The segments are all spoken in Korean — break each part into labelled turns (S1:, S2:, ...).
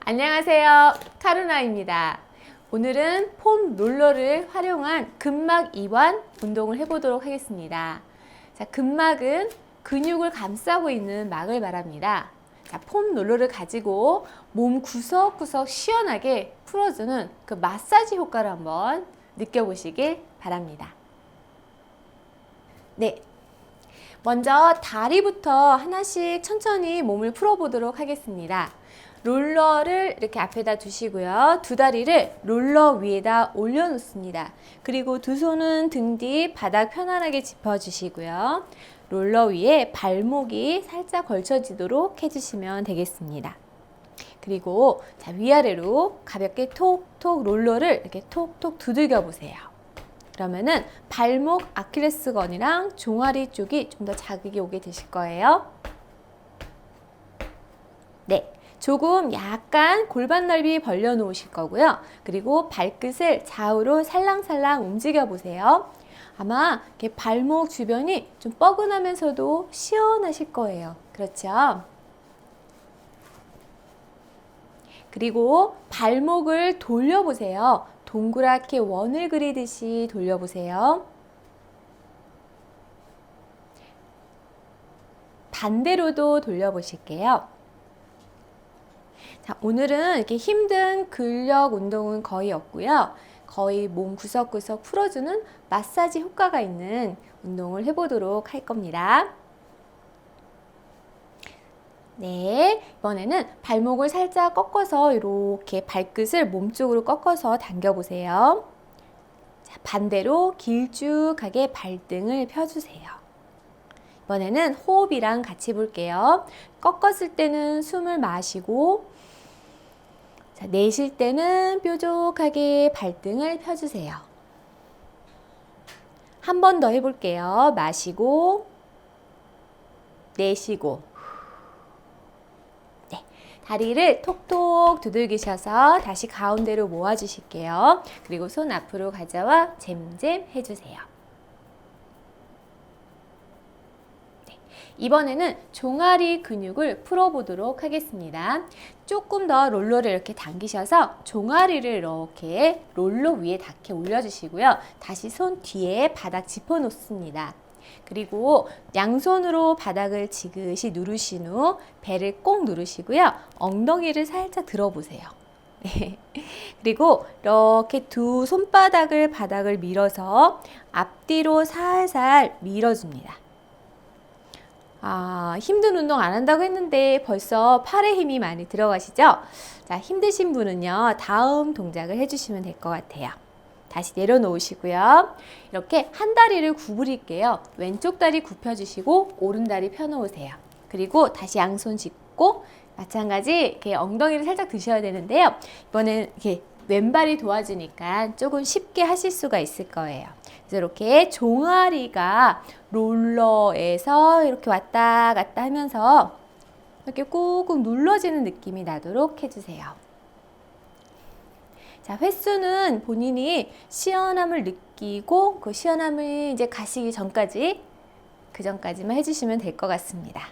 S1: 안녕하세요. 카루나입니다. 오늘은 폼 롤러를 활용한 근막 이완 운동을 해보도록 하겠습니다. 자, 근막은 근육을 감싸고 있는 막을 말합니다. 자, 폼 롤러를 가지고 몸 구석구석 시원하게 풀어주는 그 마사지 효과를 한번 느껴보시길 바랍니다. 네. 먼저 다리부터 하나씩 천천히 몸을 풀어보도록 하겠습니다. 롤러를 이렇게 앞에다 두시고요. 두 다리를 롤러 위에다 올려놓습니다. 그리고 두 손은 등 뒤 바닥 편안하게 짚어주시고요. 롤러 위에 발목이 살짝 걸쳐지도록 해주시면 되겠습니다. 그리고 자, 위아래로 가볍게 톡톡 롤러를 이렇게 톡톡 두들겨 보세요. 그러면은 발목 아킬레스건이랑 종아리 쪽이 좀 더 자극이 오게 되실 거예요. 네. 조금 약간 골반 넓이 벌려 놓으실 거고요. 그리고 발끝을 좌우로 살랑살랑 움직여 보세요. 아마 이렇게 발목 주변이 좀 뻐근하면서도 시원하실 거예요. 그렇죠? 그리고 발목을 돌려보세요. 동그랗게 원을 그리듯이 돌려보세요. 반대로도 돌려보실게요. 자, 오늘은 이렇게 힘든 근력 운동은 거의 없고요. 거의 몸 구석구석 풀어주는 마사지 효과가 있는 운동을 해보도록 할 겁니다. 네, 이번에는 발목을 살짝 꺾어서 이렇게 발끝을 몸쪽으로 꺾어서 당겨보세요. 자, 반대로 길쭉하게 발등을 펴주세요. 이번에는 호흡이랑 같이 볼게요. 꺾었을 때는 숨을 마시고, 자, 내쉴 때는 뾰족하게 발등을 펴주세요. 한 번 더 해볼게요. 마시고, 내쉬고. 네, 다리를 톡톡 두들기셔서 다시 가운데로 모아주실게요. 그리고 손 앞으로 가져와 잼잼 해주세요. 이번에는 종아리 근육을 풀어보도록 하겠습니다. 조금 더 롤러를 이렇게 당기셔서 종아리를 이렇게 롤러 위에 닿게 올려주시고요. 다시 손 뒤에 바닥 짚어놓습니다. 그리고 양손으로 바닥을 지그시 누르신 후 배를 꼭 누르시고요. 엉덩이를 살짝 들어보세요. 그리고 이렇게 두 손바닥을 바닥을 밀어서 앞뒤로 살살 밀어줍니다. 힘든 운동 안 한다고 했는데 벌써 팔에 힘이 많이 들어가시죠? 자, 힘드신 분은요, 다음 동작을 해주시면 될 것 같아요. 다시 내려놓으시고요. 이렇게 한 다리를 구부릴게요. 왼쪽 다리 굽혀주시고, 오른 다리 펴놓으세요. 그리고 다시 양손 짚고, 마찬가지 이렇게 엉덩이를 살짝 드셔야 되는데요. 이번엔 이렇게 왼발이 도와주니까 조금 쉽게 하실 수가 있을 거예요. 그래서 이렇게 종아리가 롤러에서 이렇게 왔다 갔다 하면서 이렇게 꾹꾹 눌러지는 느낌이 나도록 해주세요. 자, 횟수는 본인이 시원함을 느끼고 그 시원함을 이제 가시기 전까지 그 전까지만 해주시면 될 것 같습니다.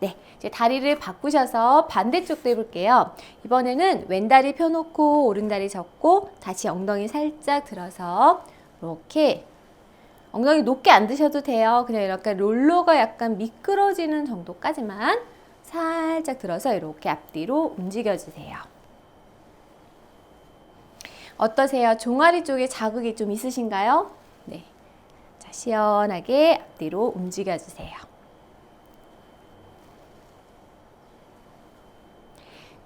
S1: 네, 이제 다리를 바꾸셔서 반대쪽도 해볼게요. 이번에는 왼다리 펴놓고 오른다리 접고 다시 엉덩이 살짝 들어서 이렇게 엉덩이 높게 안 드셔도 돼요. 그냥 이렇게 롤러가 약간 미끄러지는 정도까지만 살짝 들어서 이렇게 앞뒤로 움직여주세요. 어떠세요? 종아리 쪽에 자극이 좀 있으신가요? 네, 자, 시원하게 앞뒤로 움직여주세요.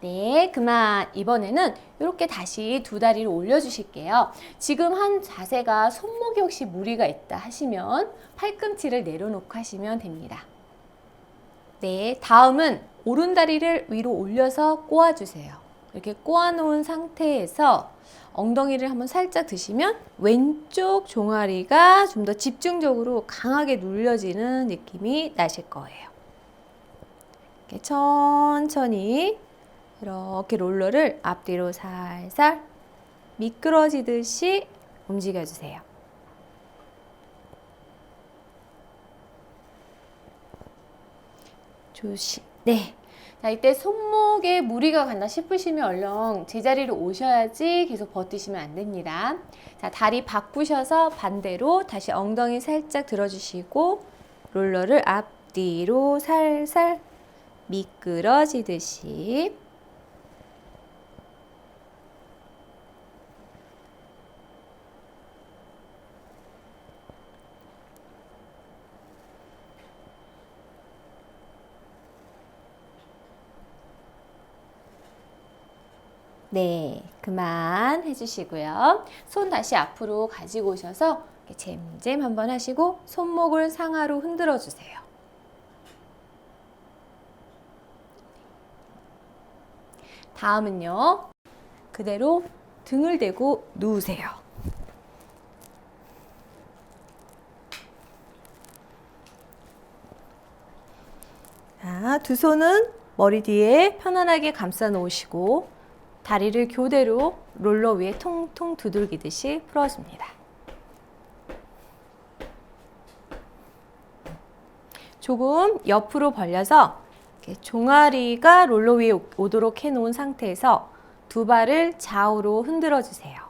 S1: 네, 그만. 이번에는 이렇게 다시 두 다리를 올려주실게요. 지금 한 자세가 손목에 혹시 무리가 있다 하시면 팔꿈치를 내려놓고 하시면 됩니다. 네, 다음은 오른 다리를 위로 올려서 꼬아주세요. 이렇게 꼬아놓은 상태에서 엉덩이를 한번 살짝 드시면 왼쪽 종아리가 좀 더 집중적으로 강하게 눌려지는 느낌이 나실 거예요. 이렇게 천천히 이렇게 롤러를 앞뒤로 살살 미끄러지듯이 움직여주세요. 조심. 네. 자, 이때 손목에 무리가 갔나 싶으시면 얼른 제자리로 오셔야지 계속 버티시면 안 됩니다. 자, 다리 바꾸셔서 반대로 다시 엉덩이 살짝 들어주시고 롤러를 앞뒤로 살살 미끄러지듯이. 네, 그만 해주시고요. 손 다시 앞으로 가지고 오셔서 잼잼 한번 하시고 손목을 상하로 흔들어 주세요. 다음은요, 그대로 등을 대고 누우세요. 자, 두 손은 머리 뒤에 편안하게 감싸 놓으시고 다리를 교대로 롤러 위에 통통 두들기듯이 풀어줍니다. 조금 옆으로 벌려서 이렇게 종아리가 롤러 위에 오도록 해놓은 상태에서 두 발을 좌우로 흔들어 주세요.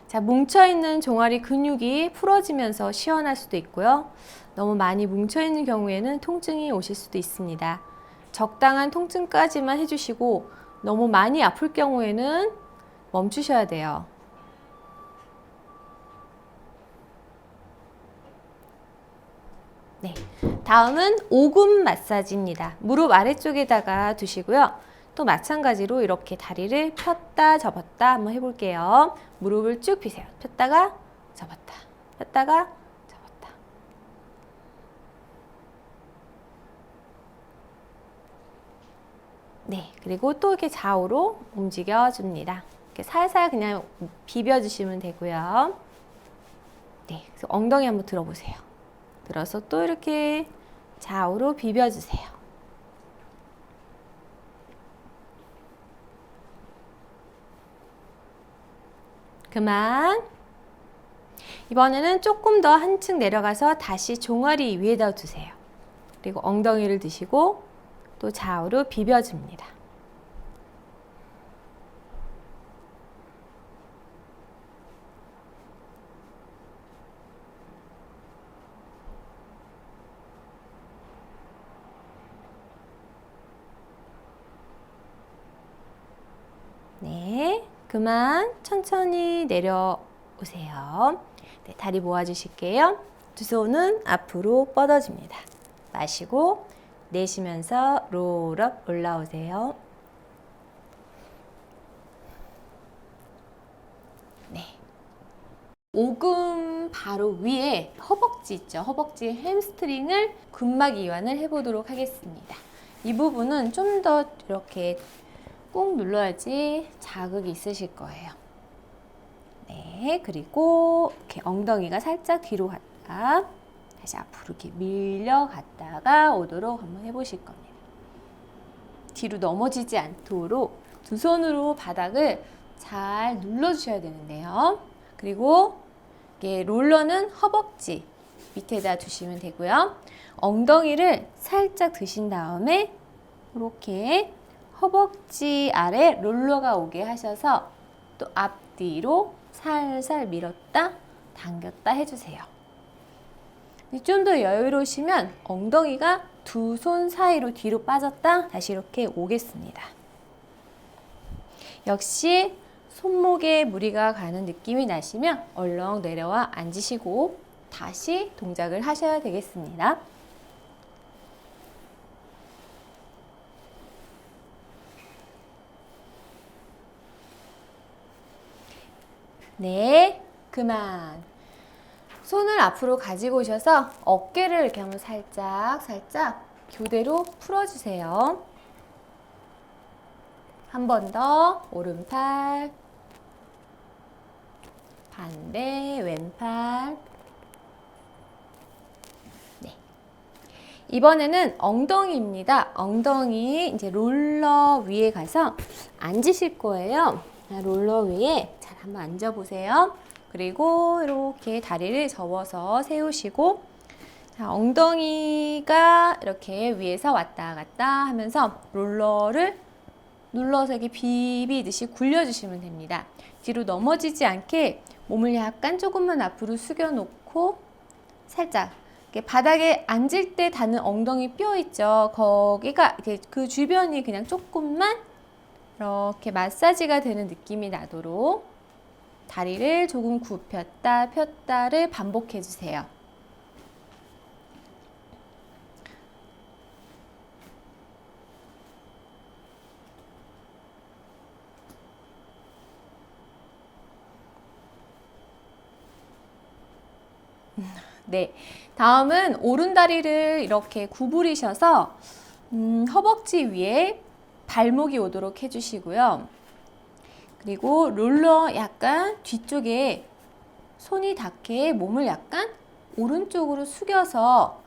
S1: 자, 뭉쳐있는 종아리 근육이 풀어지면서 시원할 수도 있고요. 너무 많이 뭉쳐있는 경우에는 통증이 오실 수도 있습니다. 적당한 통증까지만 해주시고 너무 많이 아플 경우에는 멈추셔야 돼요. 네, 다음은 오금 마사지입니다. 무릎 아래쪽에다가 두시고요. 또 마찬가지로 이렇게 다리를 폈다 접었다 한번 해볼게요. 무릎을 쭉 펴세요. 폈다가 접었다, 폈다가 접었다. 네, 그리고 또 이렇게 좌우로 움직여줍니다. 이렇게 살살 그냥 비벼주시면 되고요. 네, 그래서 엉덩이 한번 들어보세요. 들어서 또 이렇게 좌우로 비벼주세요. 그만. 이번에는 조금 더 한층 내려가서 다시 종아리 위에다 두세요. 그리고 엉덩이를 드시고 또 좌우로 비벼줍니다. 네, 그만 천천히 내려오세요. 네, 다리 모아주실게요. 두 손은 앞으로 뻗어줍니다. 마시고 내쉬면서 롤업 올라오세요. 네. 오금 바로 위에 허벅지 있죠. 허벅지 햄스트링을 근막 이완을 해보도록 하겠습니다. 이 부분은 좀 더 이렇게 꾹 눌러야지 자극이 있으실 거예요. 네, 그리고 이렇게 엉덩이가 살짝 뒤로 갔다 다시 앞으로 이렇게 밀려갔다가 오도록 한번 해보실 겁니다. 뒤로 넘어지지 않도록 두 손으로 바닥을 잘 눌러주셔야 되는데요. 그리고 이게 롤러는 허벅지 밑에다 두시면 되고요. 엉덩이를 살짝 드신 다음에 이렇게 허벅지 아래 롤러가 오게 하셔서 또 앞뒤로 살살 밀었다 당겼다 해주세요. 좀 더 여유로우시면 엉덩이가 두 손 사이로 뒤로 빠졌다 다시 이렇게 오겠습니다. 역시 손목에 무리가 가는 느낌이 나시면 얼렁 내려와 앉으시고 다시 동작을 하셔야 되겠습니다. 네, 그만. 손을 앞으로 가지고 오셔서 어깨를 이렇게 한번 살짝 교대로 풀어주세요. 한 번 더 오른팔, 반대 왼팔. 네. 이번에는 엉덩이입니다. 엉덩이 이제 롤러 위에 가서 앉으실 거예요. 롤러 위에 잘 한번 앉아보세요. 그리고 이렇게 다리를 접어서 세우시고 자, 엉덩이가 이렇게 위에서 왔다 갔다 하면서 롤러를 눌러서 이렇게 비비듯이 굴려주시면 됩니다. 뒤로 넘어지지 않게 몸을 약간 조금만 앞으로 숙여놓고 살짝 이렇게 바닥에 앉을 때 닿는 엉덩이 뼈 있죠. 거기가 이렇게 그 주변이 그냥 조금만 이렇게 마사지가 되는 느낌이 나도록 다리를 조금 굽혔다 폈다를 반복해 주세요. 네, 다음은 오른다리를 이렇게 구부리셔서 허벅지 위에 발목이 오도록 해주시고요. 그리고 롤러 약간 뒤쪽에 손이 닿게 몸을 약간 오른쪽으로 숙여서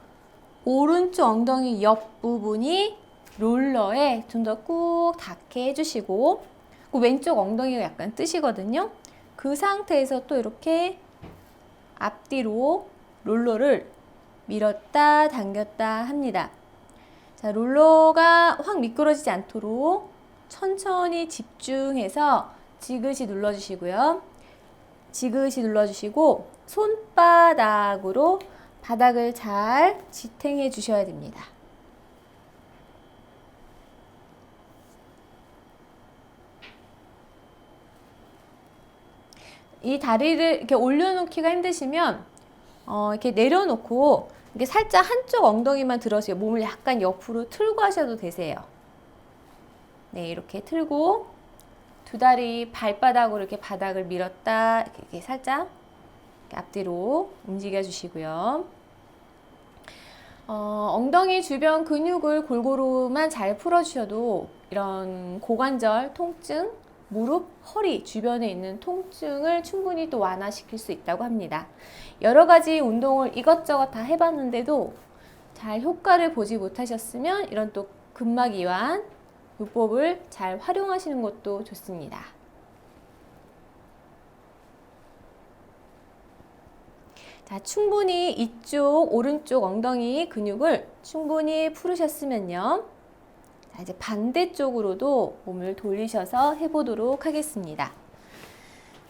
S1: 오른쪽 엉덩이 옆부분이 롤러에 좀 더 꾹 닿게 해주시고 그 왼쪽 엉덩이가 약간 뜨시거든요. 그 상태에서 또 이렇게 앞뒤로 롤러를 밀었다 당겼다 합니다. 자, 롤러가 확 미끄러지지 않도록 천천히 집중해서 지그시 눌러주시고요. 지그시 눌러주시고 손바닥으로 바닥을 잘 지탱해 주셔야 됩니다. 이 다리를 이렇게 올려놓기가 힘드시면 이렇게 내려놓고 이렇게 살짝 한쪽 엉덩이만 들어서 몸을 약간 옆으로 틀고 하셔도 되세요. 네, 이렇게 틀고 두 다리 발바닥으로 이렇게 바닥을 밀었다 이렇게 살짝 이렇게 앞뒤로 움직여 주시고요. 엉덩이 주변 근육을 골고루만 잘 풀어주셔도 이런 고관절 통증, 무릎, 허리 주변에 있는 통증을 충분히 또 완화시킬 수 있다고 합니다. 여러 가지 운동을 이것저것 다 해봤는데도 잘 효과를 보지 못하셨으면 이런 또 근막 이완 요법을 잘 활용하시는 것도 좋습니다. 자, 충분히 이쪽 오른쪽 엉덩이 근육을 충분히 풀으셨으면요. 자, 이제 반대쪽으로도 몸을 돌리셔서 해보도록 하겠습니다.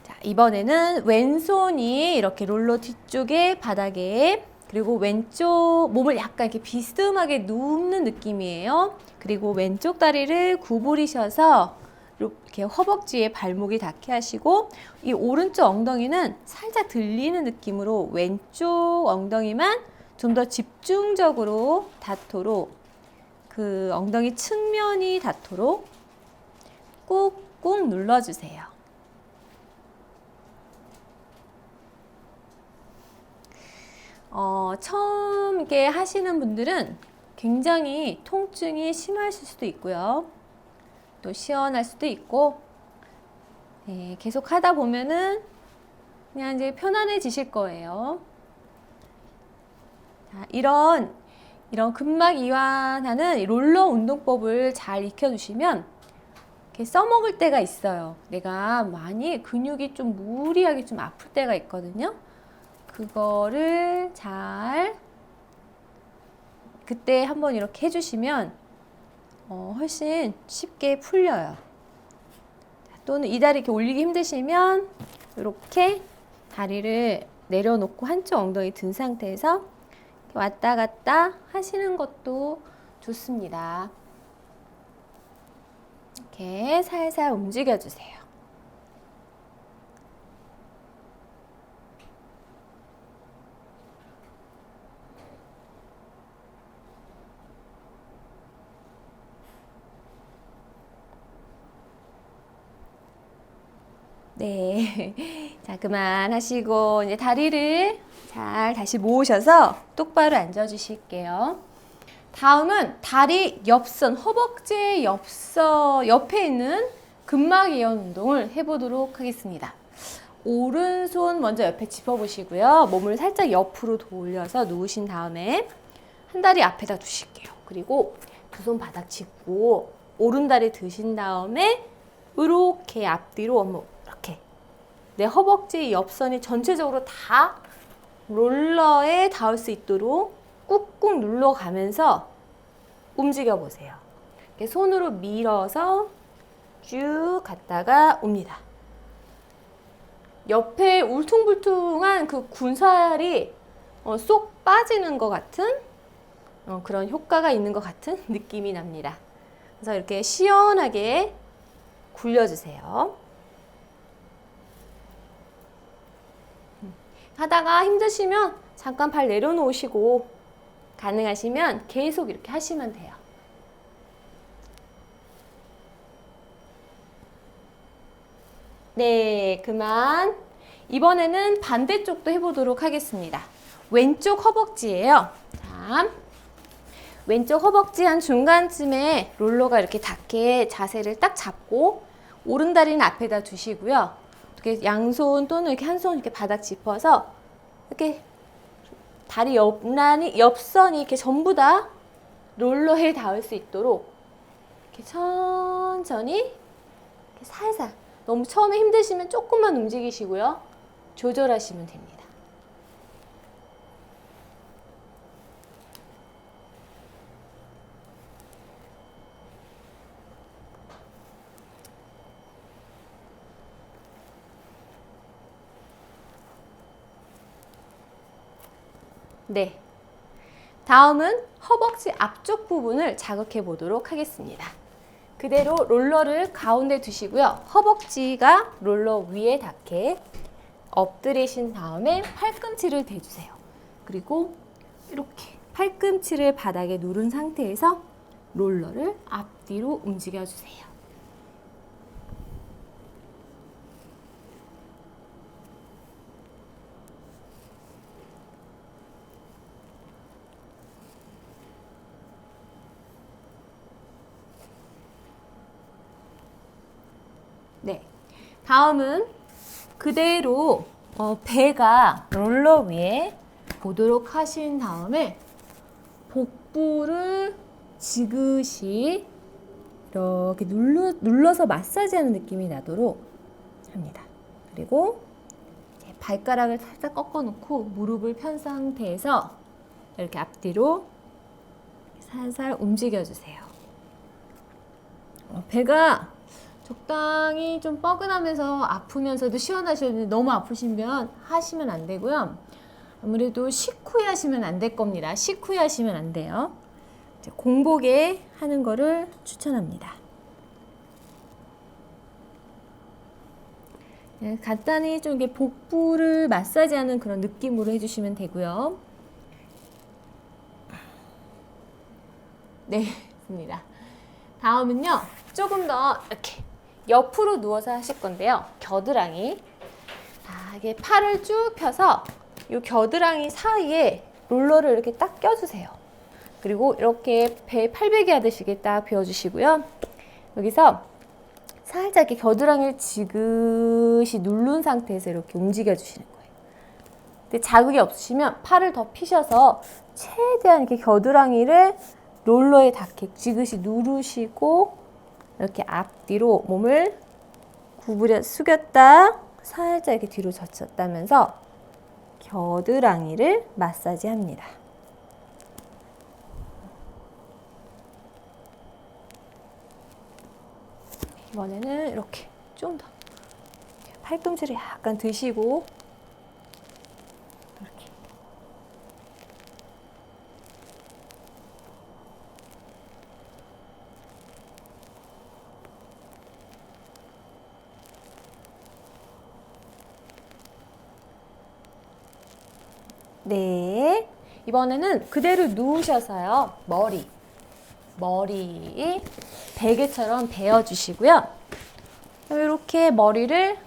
S1: 자, 이번에는 왼손이 이렇게 롤러 뒤쪽에 바닥에 그리고 왼쪽 몸을 약간 이렇게 비스듬하게 눕는 느낌이에요. 그리고 왼쪽 다리를 구부리셔서 이렇게 허벅지에 발목이 닿게 하시고 이 오른쪽 엉덩이는 살짝 들리는 느낌으로 왼쪽 엉덩이만 좀 더 집중적으로 닿도록 그 엉덩이 측면이 닿도록 꾹꾹 눌러주세요. 처음 이렇게 하시는 분들은 굉장히 통증이 심하실 수도 있고요. 또 시원할 수도 있고, 네, 계속 하다 보면은 그냥 이제 편안해지실 거예요. 자, 이런 근막 이완하는 롤러 운동법을 잘 익혀두시면 이렇게 써먹을 때가 있어요. 내가 많이 근육이 좀 무리하게 좀 아플 때가 있거든요. 그거를 잘 그때 한번 이렇게 해주시면 훨씬 쉽게 풀려요. 또는 이 다리 이렇게 올리기 힘드시면 이렇게 다리를 내려놓고 한쪽 엉덩이 든 상태에서 왔다 갔다 하시는 것도 좋습니다. 이렇게 살살 움직여 주세요. 네. 자, 그만하시고 이제 다리를 잘 다시 모으셔서 똑바로 앉아 주실게요. 다음은 다리 옆선, 허벅지 옆에 있는 근막 이완 운동을 해보도록 하겠습니다. 오른손 먼저 옆에 짚어보시고요. 몸을 살짝 옆으로 돌려서 누우신 다음에 한 다리 앞에다 두실게요. 그리고 두 손 바닥 짚고 오른다리 드신 다음에 이렇게 앞뒤로 이렇게 내 허벅지 옆선이 전체적으로 다 롤러에 닿을 수 있도록 꾹꾹 눌러가면서 움직여 보세요. 이렇게 손으로 밀어서 쭉 갔다가 옵니다. 옆에 울퉁불퉁한 그 군살이 쏙 빠지는 것 같은 그런 효과가 있는 것 같은 느낌이 납니다. 그래서 이렇게 시원하게 굴려주세요. 하다가 힘드시면 잠깐 발 내려놓으시고 가능하시면 계속 이렇게 하시면 돼요. 네, 그만. 이번에는 반대쪽도 해보도록 하겠습니다. 왼쪽 허벅지예요. 자, 왼쪽 허벅지 한 중간쯤에 롤러가 이렇게 닿게 자세를 딱 잡고 오른다리는 앞에다 두시고요. 이렇게 양손 또는 이렇게 한 손 이렇게 바닥 짚어서 이렇게 다리 옆선이 이렇게 전부 다 롤러에 닿을 수 있도록 이렇게 천천히 이렇게 살살. 너무 처음에 힘드시면 조금만 움직이시고요. 조절하시면 됩니다. 네. 다음은 허벅지 앞쪽 부분을 자극해 보도록 하겠습니다. 그대로 롤러를 가운데 두시고요. 허벅지가 롤러 위에 닿게 엎드리신 다음에 팔꿈치를 대주세요. 그리고 이렇게 팔꿈치를 바닥에 누른 상태에서 롤러를 앞뒤로 움직여 주세요. 네, 다음은 그대로 배가 롤러 위에 보도록 하신 다음에 복부를 지그시 이렇게 눌러서 마사지하는 느낌이 나도록 합니다. 그리고 발가락을 살짝 꺾어 놓고 무릎을 편 상태에서 이렇게 앞뒤로 살살 움직여 주세요. 배가 적당히 좀 뻐근하면서 아프면서도 시원하셔야 되는데 너무 아프시면 하시면 안 되고요. 아무래도 식후에 하시면 안 될 겁니다. 식후에 하시면 안 돼요. 공복에 하는 거를 추천합니다. 간단히 좀 이렇게 복부를 마사지하는 그런 느낌으로 해주시면 되고요. 네, 됐습니다. 다음은요, 조금 더 이렇게 옆으로 누워서 하실 건데요. 겨드랑이. 이게 팔을 쭉 펴서 이 겨드랑이 사이에 롤러를 이렇게 딱 껴주세요. 그리고 이렇게 배 팔베개 하듯이 딱 비워주시고요. 여기서 살짝 이렇게 겨드랑이를 지그시 누른 상태에서 이렇게 움직여 주시는 거예요. 근데 자극이 없으시면 팔을 더 피셔서 최대한 이렇게 겨드랑이를 롤러에 닿게 지그시 누르시고 이렇게 앞뒤로 몸을 구부려 숙였다 살짝 이렇게 뒤로 젖혔다면서 겨드랑이를 마사지합니다. 이번에는 이렇게 좀 더 팔꿈치를 약간 드시고 이렇게 네, 이번에는 그대로 누우셔서요. 머리 베개처럼 베어주시고요. 이렇게 머리를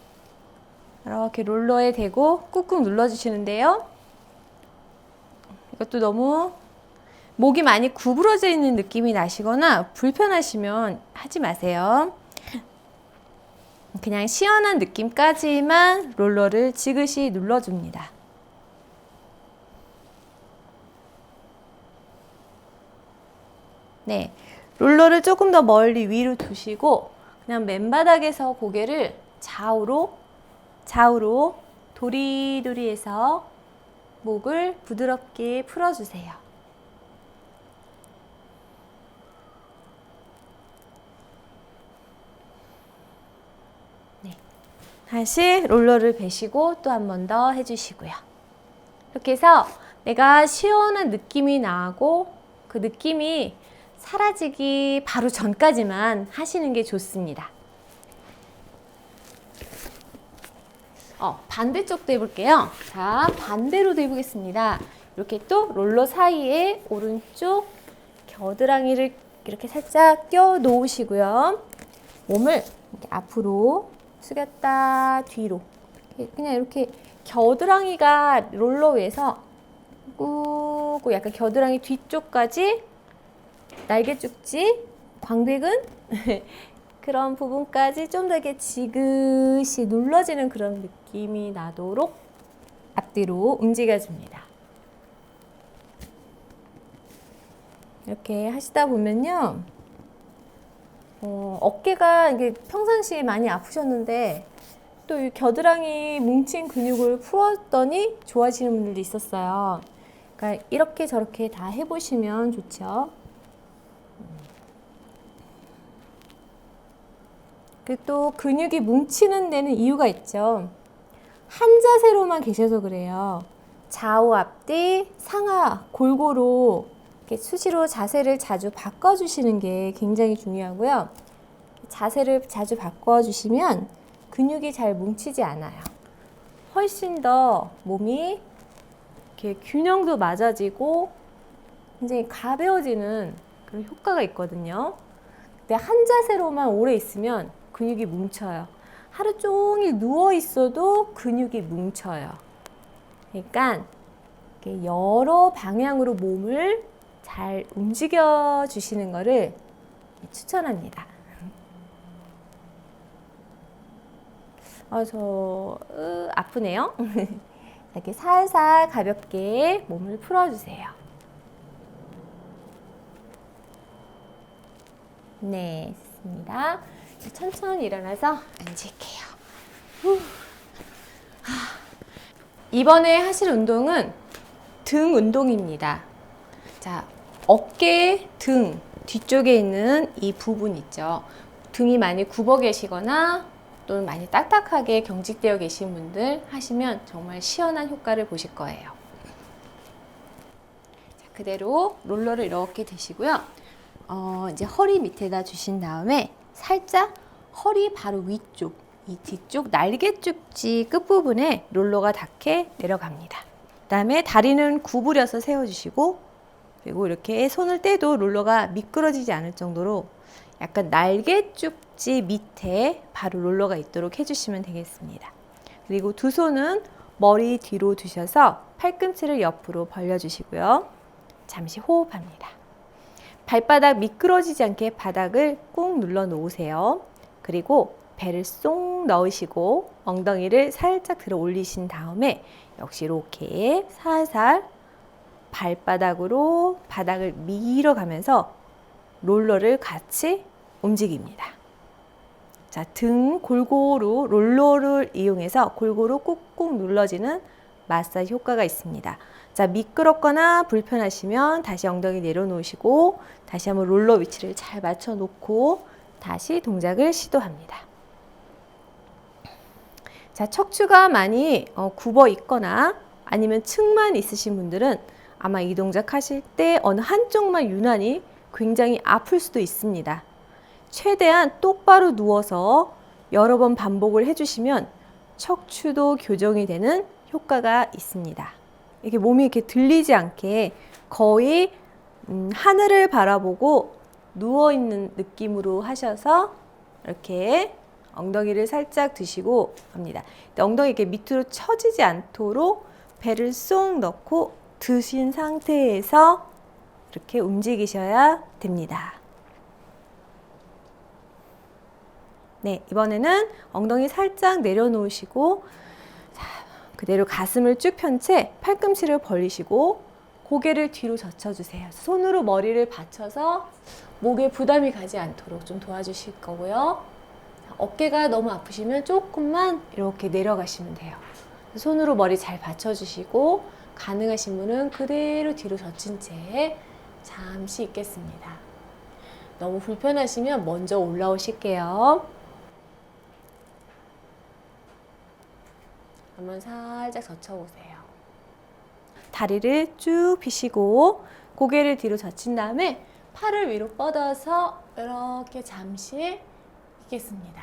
S1: 이렇게 롤러에 대고 꾹꾹 눌러주시는데요. 이것도 너무 목이 많이 구부러져 있는 느낌이 나시거나 불편하시면 하지 마세요. 그냥 시원한 느낌까지만 롤러를 지그시 눌러줍니다. 네, 롤러를 조금 더 멀리 위로 두시고 그냥 맨바닥에서 고개를 좌우로 도리도리해서 목을 부드럽게 풀어주세요. 다시 롤러를 베시고 또 한 번 더 해주시고요. 이렇게 해서 내가 시원한 느낌이 나고 그 느낌이 사라지기 바로 전까지만 하시는 게 좋습니다. 반대쪽도 해볼게요. 자, 반대로도 해보겠습니다. 이렇게 또 롤러 사이에 오른쪽 겨드랑이를 이렇게 살짝 껴 놓으시고요. 몸을 이렇게 앞으로 숙였다 뒤로 그냥 이렇게 겨드랑이가 롤러 위에서 꾹 약간 겨드랑이 뒤쪽까지 날개 쪽지 광배근 그런 부분까지 좀 더 이렇게 지그시 눌러지는 그런 느낌이 나도록 앞뒤로 움직여줍니다. 이렇게 하시다 보면요, 어깨가 이게 평상시에 많이 아프셨는데 또 이 겨드랑이 뭉친 근육을 풀었더니 좋아지는 분들도 있었어요. 그러니까 이렇게 저렇게 다 해보시면 좋죠. 그리고 또 근육이 뭉치는 데는 이유가 있죠. 한 자세로만 계셔서 그래요. 좌우 앞뒤 상하 골고루 이렇게 수시로 자세를 자주 바꿔주시는 게 굉장히 중요하고요. 자세를 자주 바꿔주시면 근육이 잘 뭉치지 않아요. 훨씬 더 몸이 이렇게 균형도 맞아지고 굉장히 가벼워지는 그런 효과가 있거든요. 근데 한 자세로만 오래 있으면 근육이 뭉쳐요. 하루 종일 누워 있어도 근육이 뭉쳐요. 그러니까 여러 방향으로 몸을 잘 움직여 주시는 것을 추천합니다. 아프네요. 이렇게 살살 가볍게 몸을 풀어주세요. 네, 됐습니다. 천천히 일어나서 앉을게요. 이번에 하실 운동은 등 운동입니다. 자, 어깨, 등 뒤쪽에 있는 이 부분 있죠. 등이 많이 굽어 계시거나 또는 많이 딱딱하게 경직되어 계신 분들 하시면 정말 시원한 효과를 보실 거예요. 자, 그대로 롤러를 이렇게 대시고요. 이제 허리 밑에다 주신 다음에 살짝 허리 바로 위쪽, 이 뒤쪽 날개 쪽지 끝부분에 롤러가 닿게 내려갑니다. 그 다음에 다리는 구부려서 세워주시고, 그리고 이렇게 손을 떼도 롤러가 미끄러지지 않을 정도로 약간 날개 쪽지 밑에 바로 롤러가 있도록 해주시면 되겠습니다. 그리고 두 손은 머리 뒤로 두셔서 팔꿈치를 옆으로 벌려주시고요. 잠시 호흡합니다. 발바닥 미끄러지지 않게 바닥을 꾹 눌러 놓으세요. 그리고 배를 쏙 넣으시고 엉덩이를 살짝 들어 올리신 다음에 역시 이렇게 살살 발바닥으로 바닥을 밀어가면서 롤러를 같이 움직입니다. 자, 등 골고루 롤러를 이용해서 골고루 꾹꾹 눌러지는 마사지 효과가 있습니다. 자, 미끄럽거나 불편하시면 다시 엉덩이 내려놓으시고 다시 한번 롤러 위치를 잘 맞춰 놓고 다시 동작을 시도합니다. 자, 척추가 많이 굽어 있거나 아니면 층만 있으신 분들은 아마 이 동작 하실 때 어느 한쪽만 유난히 굉장히 아플 수도 있습니다. 최대한 똑바로 누워서 여러 번 반복을 해주시면 척추도 교정이 되는 효과가 있습니다. 이렇게 몸이 이렇게 들리지 않게 거의 하늘을 바라보고 누워있는 느낌으로 하셔서 이렇게 엉덩이를 살짝 드시고 합니다. 엉덩이 이렇게 밑으로 처지지 않도록 배를 쏙 넣고 드신 상태에서 이렇게 움직이셔야 됩니다. 네, 이번에는 엉덩이 살짝 내려놓으시고 자, 그대로 가슴을 쭉 편 채 팔꿈치를 벌리시고 고개를 뒤로 젖혀주세요. 손으로 머리를 받쳐서 목에 부담이 가지 않도록 좀 도와주실 거고요. 어깨가 너무 아프시면 조금만 이렇게 내려가시면 돼요. 손으로 머리 잘 받쳐주시고 가능하신 분은 그대로 뒤로 젖힌 채 잠시 있겠습니다. 너무 불편하시면 먼저 올라오실게요. 한번 살짝 젖혀보세요. 다리를 쭉 펴시고 고개를 뒤로 젖힌 다음에 팔을 위로 뻗어서 이렇게 잠시 있겠습니다.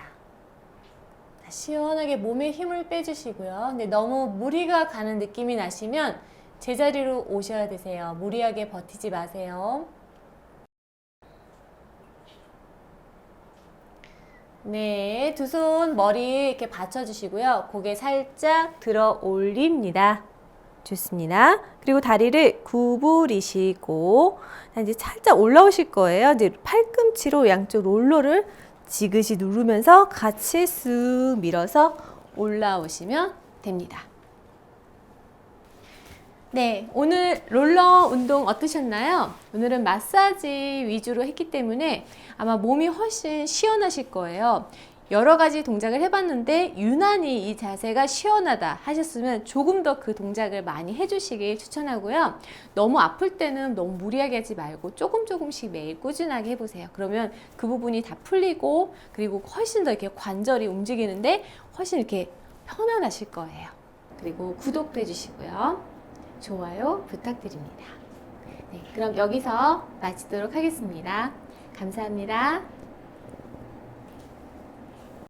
S1: 시원하게 몸에 힘을 빼주시고요. 근데 너무 무리가 가는 느낌이 나시면 제자리로 오셔야 되세요. 무리하게 버티지 마세요. 네, 두 손 머리 이렇게 받쳐주시고요. 고개 살짝 들어 올립니다. 좋습니다. 그리고 다리를 구부리시고 이제 살짝 올라오실 거예요. 이제 팔꿈치로 양쪽 롤러를 지그시 누르면서 같이 쓱 밀어서 올라오시면 됩니다. 네, 오늘 롤러 운동 어떠셨나요? 오늘은 마사지 위주로 했기 때문에 아마 몸이 훨씬 시원하실 거예요. 여러 가지 동작을 해봤는데 유난히 이 자세가 시원하다 하셨으면 조금 더 그 동작을 많이 해주시길 추천하고요. 너무 아플 때는 너무 무리하게 하지 말고 조금씩 매일 꾸준하게 해보세요. 그러면 그 부분이 다 풀리고 그리고 훨씬 더 이렇게 관절이 움직이는데 훨씬 이렇게 편안하실 거예요. 그리고 구독도 해주시고요. 좋아요 부탁드립니다. 네, 그럼 여기서 마치도록 하겠습니다. 감사합니다.